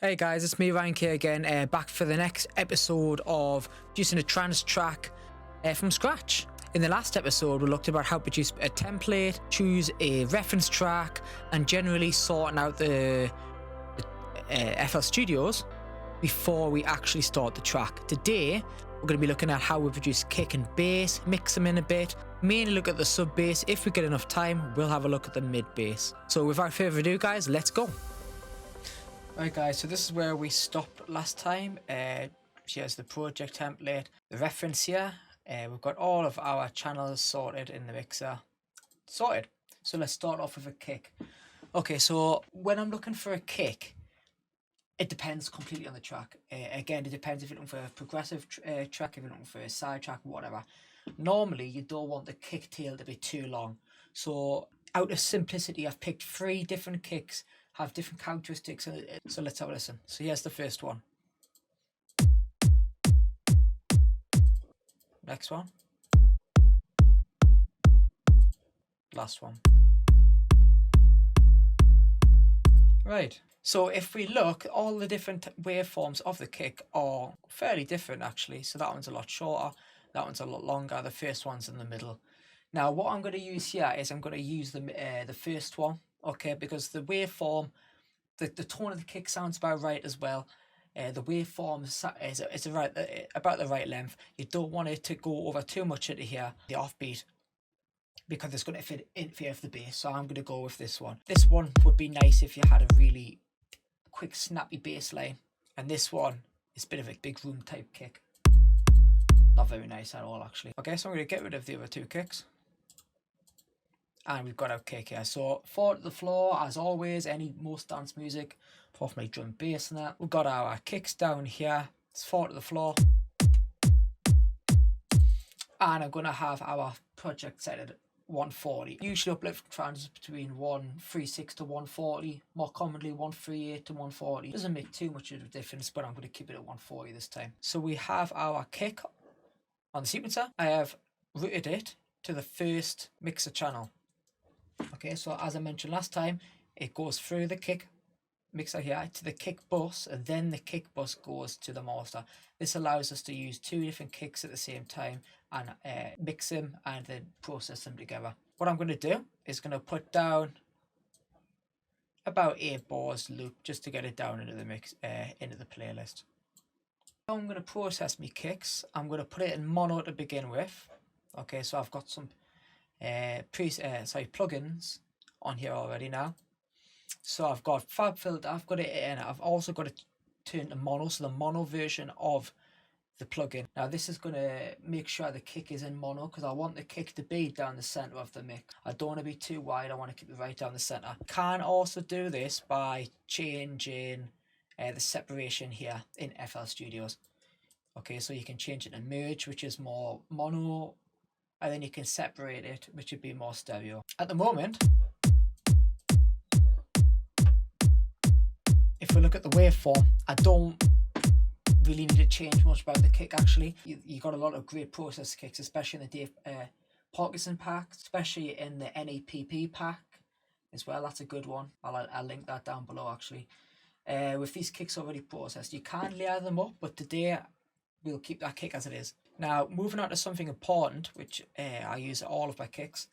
Hey guys, it's me Ryan K again, back for the next episode of producing a trance track from scratch. In the last episode, we looked about how to produce a template, choose a reference track, and generally sorting out the FL Studios before we actually start the track. Today, we're going to be looking at how we produce kick and bass, mix them in a bit, mainly look at the sub bass. If we get enough time, we'll have a look at the mid bass. So without further ado guys, let's go. Right guys, so this is where we stopped last time. Here's the project template, the reference here. We've got all of our channels sorted in the mixer. Sorted. So let's start off with a kick. Okay, so when I'm looking for a kick, it depends completely on the track. Again, it depends if you're looking for a progressive track, if you're looking for a side track, whatever. Normally, you don't want the kick tail to be too long. So out of simplicity, I've picked 3 different kicks, have different characteristics. So let's have a listen. So here's the first one. Next one. Last one. Right. So if we look, all the different waveforms of the kick are fairly different actually. So that one's a lot shorter, that one's a lot longer, the first one's in the middle. Now what I'm going to use here is I'm going to use the first one, okay, because the waveform, the tone of the kick sounds about right as well. The waveform is about the right length. You don't want it to go over too much into here, the offbeat, because it's going to interfere with the bass. So I'm going to go with this one. This one would be nice if you had a really quick snappy bass line, and this one is a bit of a big room type kick. Not very nice at all actually. Okay, so I'm going to get rid of the other 2 kicks. And we've got our kick here. So 4 to the floor, as always, most dance music, apart from my drum bass and that. We've got our kicks down here. It's 4 to the floor. And I'm going to have our project set at 140. Usually uplift trans between 136 to 140. More commonly 138 to 140. Doesn't make too much of a difference, but I'm going to keep it at 140 this time. So we have our kick on the sequencer. I have routed it to the first mixer channel. Okay, so as I mentioned last time, it goes through the kick mixer here to the kick bus, and then the kick bus goes to the master. This allows us to use 2 different kicks at the same time and mix them and then process them together. What I'm going to do is going to put down about 8 bars loop just to get it down into the mix, into the playlist. Now I'm going to process my kicks. I'm going to put it in mono to begin with. Okay, so I've got some plugins on here already now. So I've got Fab Filter, I've got it in, I've also got it turned to mono, so the mono version of the plugin. Now this is going to make sure the kick is in mono, because I want the kick to be down the center of the mix. I don't want to be too wide, I want to keep it right down the center. Can also do this by changing the separation here in FL Studios. Okay, so you can change it to merge, which is more mono, and then you can separate it, which would be more stereo. At the moment, if we look at the waveform, I don't really need to change much about the kick actually. You got a lot of great process kicks, especially in the Dave Parkinson pack, especially in the NAPP pack as well. That's a good one. I'll link that down below actually. With these kicks already processed, you can layer them up, but today we'll keep that kick as it is. Now, moving on to something important, which I use all of my kicks,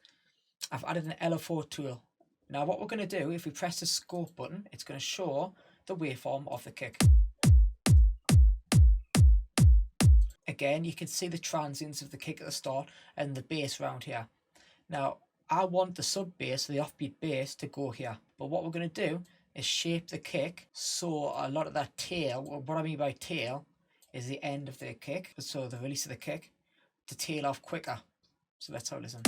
I've added an LFO tool. Now, what we're going to do, if we press the scope button, it's going to show the waveform of the kick. Again, you can see the transients of the kick at the start and the bass round here. Now, I want the sub bass, the offbeat bass, to go here. But what we're going to do is shape the kick so a lot of that tail, what I mean by tail, is the end of the kick, so the release of the kick, to tail off quicker. So let's have a listen.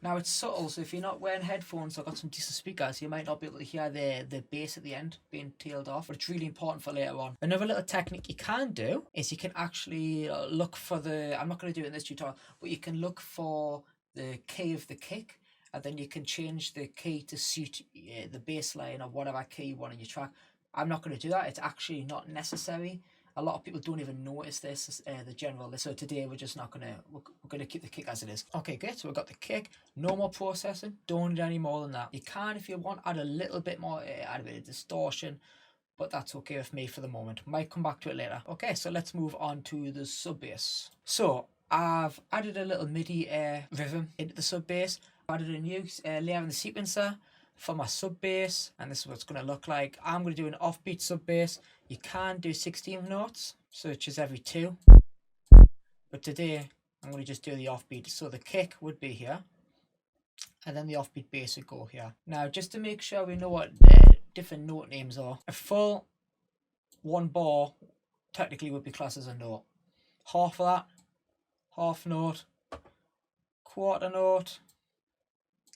Now it's subtle, so if you're not wearing headphones or got some decent speakers, you might not be able to hear the bass at the end being tailed off, but it's really important for later on. Another little technique you can do is you can actually look for I'm not going to do it in this tutorial, but you can look for the key of the kick, and then you can change the key to suit the bass line or whatever key you want in your track. I'm not going to do that. It's actually not necessary. A lot of people don't even notice this, the general list. So today we're just not going to, we're going to keep the kick as it is. Okay, great. So we've got the kick. No more processing. Don't need any more than that. You can, if you want, add a little bit more, add a bit of distortion, but that's okay with me for the moment. Might come back to it later. Okay, so let's move on to the sub bass. So I've added a little MIDI rhythm into the sub bass. I've added a new layer in the sequencer for my sub bass, and this is what it's going to look like. I'm going to do an offbeat sub bass. You can do 16th notes, so it's just every 2. But today I'm going to just do the offbeat. So the kick would be here, and then the offbeat bass would go here. Now, just to make sure we know what different note names are, a full 1 bar technically would be classed as a note. Half of that, half note, quarter note,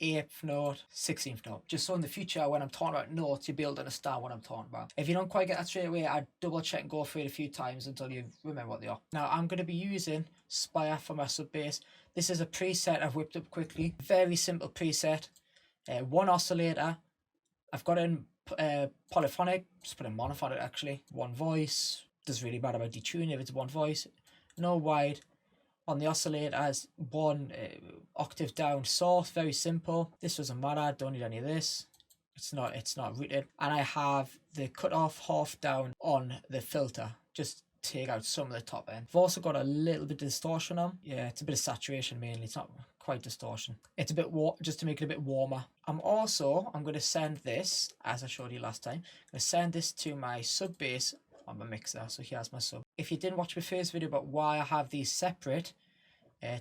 8th note, 16th note. Just so in the future when I'm talking about notes, you'll be able to understand what I'm talking about. If you don't quite get that straight away, I'd double check and go through it a few times until you remember what they are. Now I'm going to be using Spire for my sub bass. This is a preset I've whipped up quickly. Very simple preset. 1 oscillator. I've got it in polyphonic, just put in monophonic actually. 1 voice. Doesn't really matter about detuning if it's 1 voice. No wide. On the oscillator as 1 octave down source, very simple. This doesn't matter, don't need any of this. It's not rooted. And I have the cutoff half down on the filter, just take out some of the top end. I've also got a little bit of distortion on. Yeah, it's a bit of saturation mainly, it's not quite distortion. It's a bit just to make it a bit warmer. I'm going to send this, as I showed you last time, I'm going to send this to my sub bass on my mixer. So here's my sub. If you didn't watch my first video about why I have these separate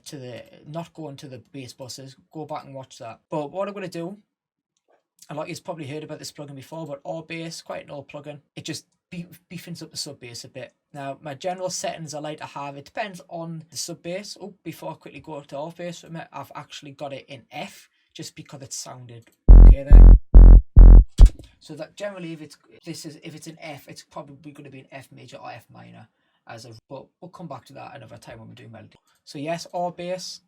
to the not going to the bass buses, go back and watch that. But what I'm going to do, a lot of you've probably heard about this plugin before, but our bass, quite an old plugin, it just beefens up the sub bass a bit. Now my general settings I like to have, it depends on the sub bass. Oh, before I quickly go to our bass, I've actually got it in F just because it sounded okay there. So that generally, if it's an F, it's probably going to be an F major or F minor, but we'll come back to that another time when we're doing melody. So yes, our bass.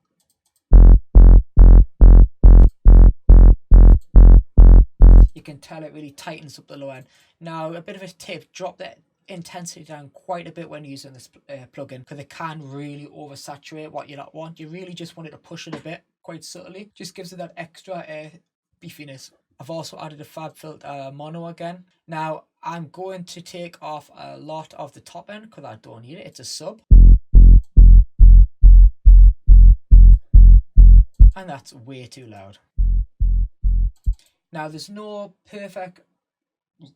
You can tell it really tightens up the low end. Now, a bit of a tip: drop the intensity down quite a bit when using this plugin, because it can really oversaturate what you don't want. You really just want it to push it a bit, quite subtly. Just gives it that extra beefiness. I've also added a FabFilter mono again. Now I'm going to take off a lot of the top end because I don't need it. It's a sub. And that's way too loud. Now there's no perfect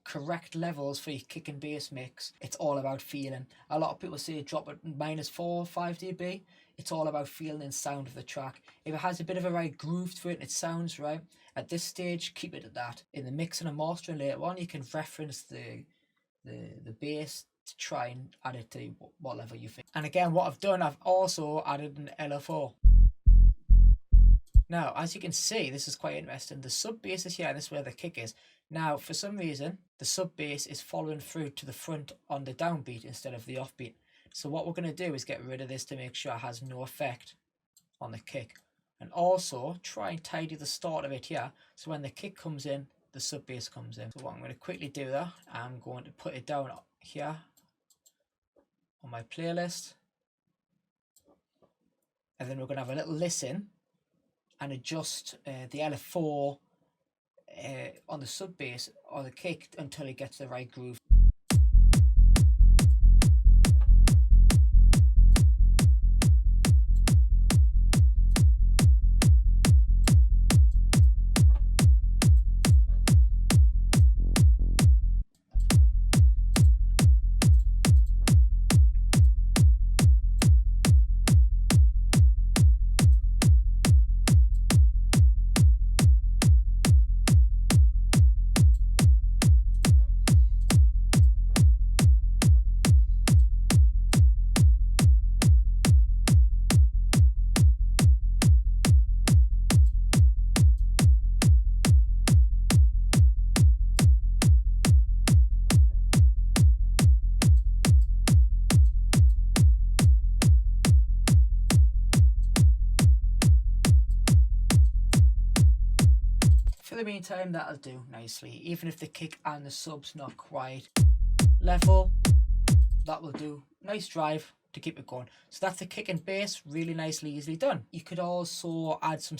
correct levels for your kick and bass mix. It's all about feeling. A lot of people say drop it -4 or 5 dB. It's all about feeling and sound of the track. If it has a bit of a right groove to it and it sounds right, at this stage keep it at that. In the mixing and mastering later on, you can reference the bass to try and add it to what level you think. And again, what I've done, I've also added an LFO. Now, as you can see, this is quite interesting. The sub bass is here, and this is where the kick is. Now, for some reason, the sub bass is following through to the front on the downbeat instead of the offbeat. So what we're going to do is get rid of this to make sure it has no effect on the kick. And also try and tidy the start of it here, so when the kick comes in, the sub bass comes in. So what I'm going to quickly do that, I'm going to put it down here on my playlist. And then we're going to have a little listen and adjust the LF4 on the sub bass or the kick until it gets the right groove. the meantime, that'll do nicely. Even if the kick and the sub's not quite level, that will do. Nice drive to keep it going. So that's the kick and bass, really nicely, easily done. You could also add some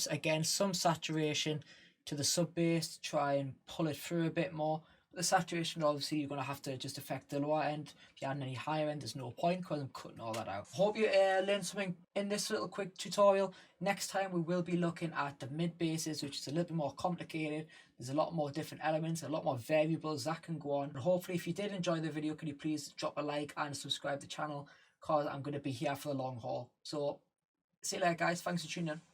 saturation to the sub bass to try and pull it through a bit more. The saturation, obviously, you're going to have to just affect the lower end. If you add any higher end, there's no point because I'm cutting all that out. Hope you learned something in this little quick tutorial. Next time we will be looking at the mid basses, which is a little bit more complicated. There's a lot more different elements, a lot more variables that can go on. And hopefully, if you did enjoy the video, could you please drop a like and subscribe to the channel, because I'm going to be here for the long haul. So see you later, guys. Thanks for tuning in.